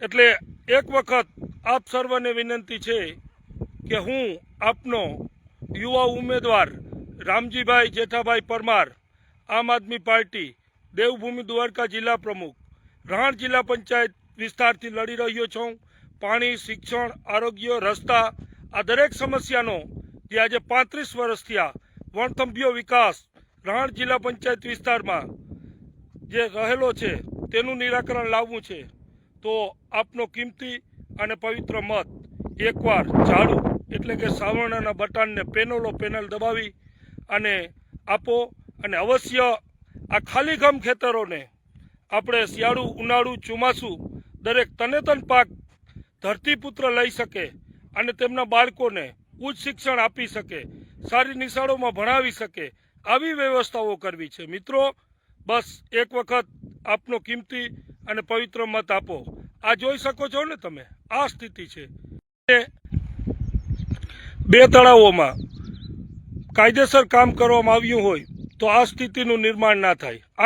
એટલે એક વખત આપ સર્વને વિનંતી છે કે હું આપનો યુવા ઉમેદવાર રામજીભાઈ જેઠાભાઈ પરમાર, આમ આદમી પાર્ટી, દેવભૂમિ દ્વારકા જિલ્લા પ્રમુખ, રાણ જિલ્લા પંચાયત વિસ્તારથી લડી રહ્યો છું। પાણી, શિક્ષણ, આરોગ્ય, રસ્તા આ દરેક સમસ્યાનો જે આજે 35 વર્ષ થયા વણથંભ્યો વિકાસ રાણ જિલ્લા પંચાયત વિસ્તારમાં જે રહેલો છે તેનું નિરાકરણ લાવવું છે। તો આપનો કિંમતી અને પવિત્ર મત એકવાર ઝાડુ એટલે કે સાવરણાના બટનને પેનલ દબાવી અને આપો અને અવશ્ય આ ખાલીગમ ખેતરોને આપણે શિયાળુ, ઉનાળુ, ચોમાસું દરેક તનેતન પાક ધરતીપુત્ર લઈ શકે અને તેમના બાળકોને ઉચ્ચ શિક્ષણ આપી શકે, સારી નિશાળોમાં ભણાવી શકે આવી વ્યવસ્થાઓ કરવી છે। મિત્રો, બસ એક વખત આપનો કિંમતી અને પવિત્ર મત આપો। આ જોઈ શકો છો ને તમે, આ સ્થિતિ છે। 2 તળાવોમાં કાયદેસર કામ કરવામાં આવ્યું હોય તો આ સ્થિતિનું નિર્માણ ના થાય।